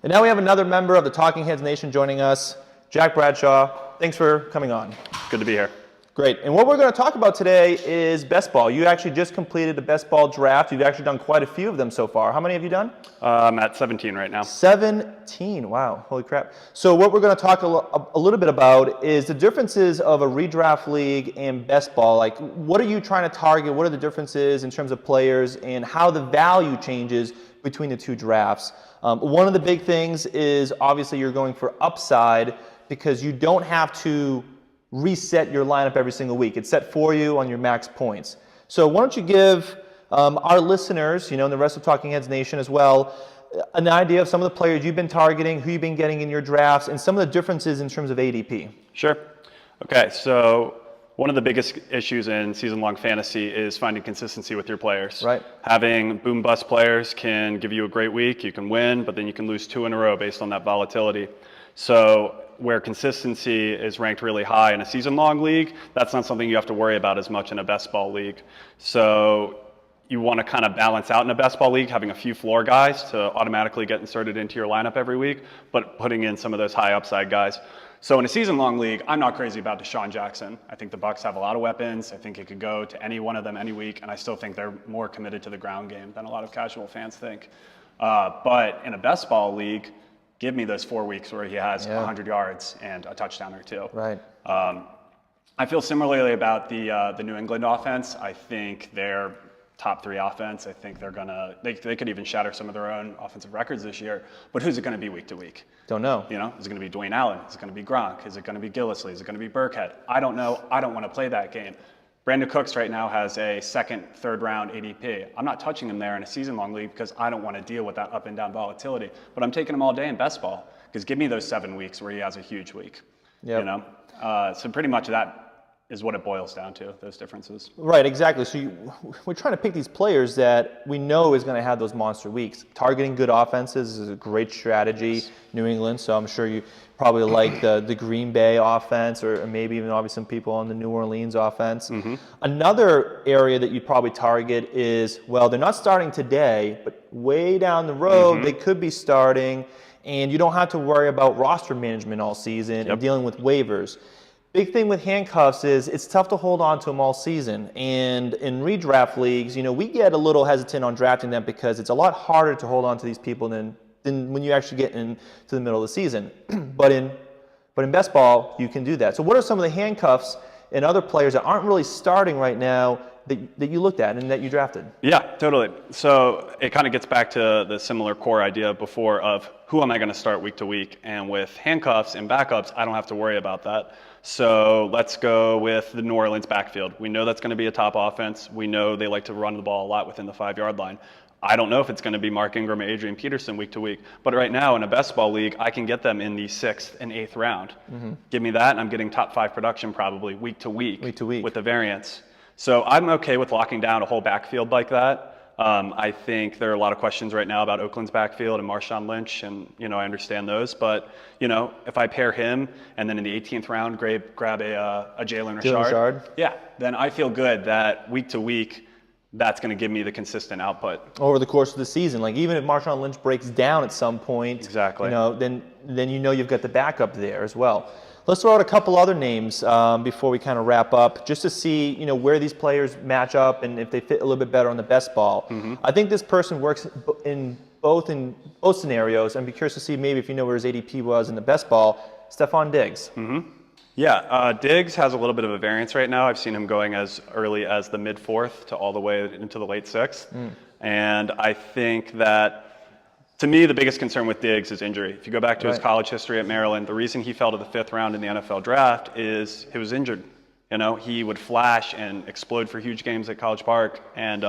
And now we have another member of the Talking Heads Nation joining us, Jack Bradshaw. Thanks for coming on. Good to be here. Great. And what we're going to talk about today is best ball. You actually just completed the best ball draft. You've actually done quite a few of them so far. How many have you done? I'm at 17 right now. 17. Wow. Holy crap. So what we're going to talk a little bit about is the differences of a redraft league and best ball. Like, what are you trying to target? What are the differences in terms of players and how the value changes between the two drafts? One of the big things is obviously you're going for upside because you don't have to reset your lineup every single week. It's set for you on your max points. So why don't you give our listeners, and the rest of Talking Heads Nation as well, an idea of some of the players you've been targeting, who you've been getting in your drafts, and some of the differences in terms of ADP. Sure. Okay, so one of the biggest issues in season-long fantasy is finding consistency with your players. Right. Having boom-bust players can give you a great week, you can win, but then you can lose 2 in a row based on that volatility. So where consistency is ranked really high in a season-long league, that's not something you have to worry about as much in a best ball league. So you want to kind of balance out in a best ball league, having a few floor guys to automatically get inserted into your lineup every week, but putting in some of those high upside guys. So in a season-long league, I'm not crazy about Deshaun Jackson. I think the Bucs have a lot of weapons. I think it could go to any one of them any week, and I still think they're more committed to the ground game than a lot of casual fans think. But in a best ball league, give me those 4 weeks where he has 100 yards and a touchdown or 2. Right. I feel similarly about the New England offense. I think they're top 3 offense. I think they could even shatter some of their own offensive records this year. But who's it going to be week to week? Don't know. Is it going to be Dwayne Allen? Is it going to be Gronk? Is it going to be Gillislee? Is it going to be Burkhead? I don't know. I don't want to play that game. Brandon Cooks right now has a second, third round ADP. I'm not touching him there in a season-long league because I don't want to deal with that up and down volatility. But I'm taking him all day in best ball because give me those 7 weeks where he has a huge week. Yep. So pretty much that is what it boils down to, those differences. Right, exactly. So we're trying to pick these players that we know is going to have those monster weeks. Targeting good offenses is a great strategy, Yes. New England, so I'm sure you probably like the Green Bay offense or maybe even obviously some people on the New Orleans offense. Mm-hmm. Another area that you'd probably target is, well, they're not starting today, but way down the road they could be starting, and you don't have to worry about roster management all season and dealing with waivers. Big thing with handcuffs is it's tough to hold on to them all season. And in redraft leagues, we get a little hesitant on drafting them because it's a lot harder to hold on to these people than when you actually get into the middle of the season. But in best ball, you can do that. So what are some of the handcuffs and other players that aren't really starting right now that you looked at and that you drafted? Yeah, totally. So it kind of gets back to the similar core idea before of who am I going to start week to week? And with handcuffs and backups, I don't have to worry about that. So let's go with the New Orleans backfield. We know that's going to be a top offense. We know they like to run the ball a lot within the 5-yard line. I don't know if it's going to be Mark Ingram or Adrian Peterson week to week, but right now in a best ball league, I can get them in the 6th and 8th round. Mm-hmm. Give me that, and I'm getting top 5 production probably week to week with the variance. So I'm okay with locking down a whole backfield like that. I think there are a lot of questions right now about Oakland's backfield and Marshawn Lynch, and I understand those. But if I pair him and then in the 18th round grab a Jalen Richard, then I feel good that week to week that's going to give me the consistent output over the course of the season. Like even if Marshawn Lynch breaks down at some point, exactly, then you've got the backup there as well. Let's throw out a couple other names before we kind of wrap up, just to see where these players match up and if they fit a little bit better on the best ball. Mm-hmm. I think this person works in both scenarios. I'd be curious to see maybe if you know where his ADP was in the best ball. Stephon Diggs. Mm-hmm. Yeah, Diggs has a little bit of a variance right now. I've seen him going as early as the mid-4th to all the way into the late 6th. And I think that, to me, the biggest concern with Diggs is injury. If you go back to his college history at Maryland, the reason he fell to the 5th round in the NFL draft is he was injured. He would flash and explode for huge games at College Park and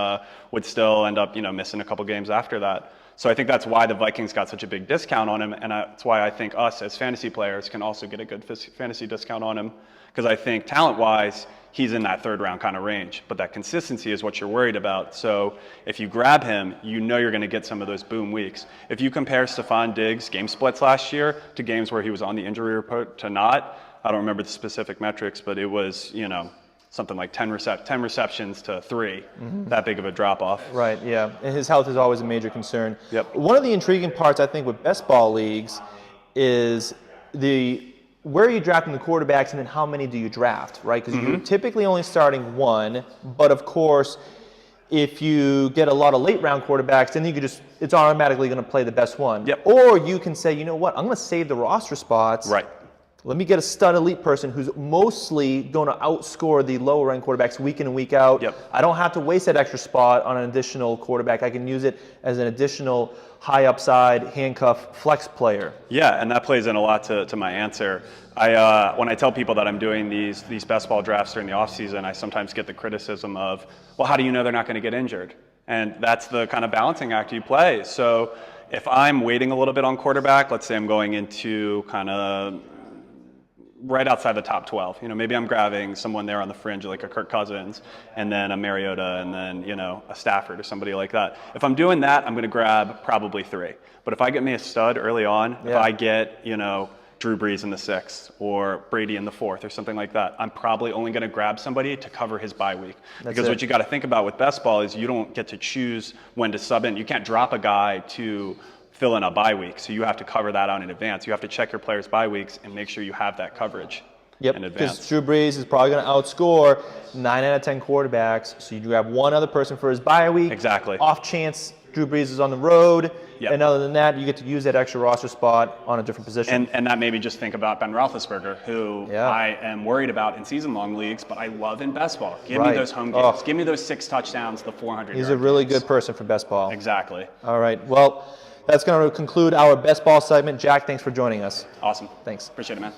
would still end up, missing a couple games after that. So I think that's why the Vikings got such a big discount on him, and that's why I think us as fantasy players can also get a good fantasy discount on him, because I think talent-wise, he's in that 3rd round kind of range, but that consistency is what you're worried about. So if you grab him, you're going to get some of those boom weeks. If you compare Stephon Diggs' game splits last year to games where he was on the injury report to not, I don't remember the specific metrics, but it was, something like 10 receptions to 3, that big of a drop off. Right, yeah. And his health is always a major concern. Yep. One of the intriguing parts, I think, with best ball leagues is where are you drafting the quarterbacks and then how many do you draft, right? Because you're typically only starting one, but of course, if you get a lot of late round quarterbacks, then it's automatically going to play the best one. Yep. Or you can say, you know what, I'm going to save the roster spots. Right. Let me get a stud elite person who's mostly going to outscore the lower end quarterbacks week in and week out. Yep. I don't have to waste that extra spot on an additional quarterback. I can use it as an additional high upside handcuff flex player. Yeah, and that plays in a lot to my answer. When I tell people that I'm doing these best ball drafts during the offseason, I sometimes get the criticism of, well, how do you know they're not going to get injured? And that's the kind of balancing act you play. So if I'm waiting a little bit on quarterback, let's say I'm going into kind of right outside the top 12. Maybe I'm grabbing someone there on the fringe like a Kirk Cousins and then a Mariota and then, a Stafford or somebody like that. If I'm doing that, I'm going to grab probably 3. But if I get me a stud early on, if I get, Drew Brees in the 6th or Brady in the 4th or something like that, I'm probably only going to grab somebody to cover his bye week. Because what you got to think about with best ball is you don't get to choose when to sub in. You can't drop a guy to fill in a bye week. So you have to cover that out in advance. You have to check your players' bye weeks and make sure you have that coverage in advance. Because Drew Brees is probably going to outscore 9 out of 10 quarterbacks. So you grab one other person for his bye week. Exactly. Off chance Drew Brees is on the road. Yep. And other than that, you get to use that extra roster spot on a different position. And that made me just think about Ben Roethlisberger, who I am worried about in season-long leagues, but I love in best ball. Give me those home games. Give me those 6 touchdowns, the 400 He's a really good person for best ball. Exactly. All right. Well, that's going to conclude our best ball segment. Jack, thanks for joining us. Awesome. Thanks. Appreciate it, man.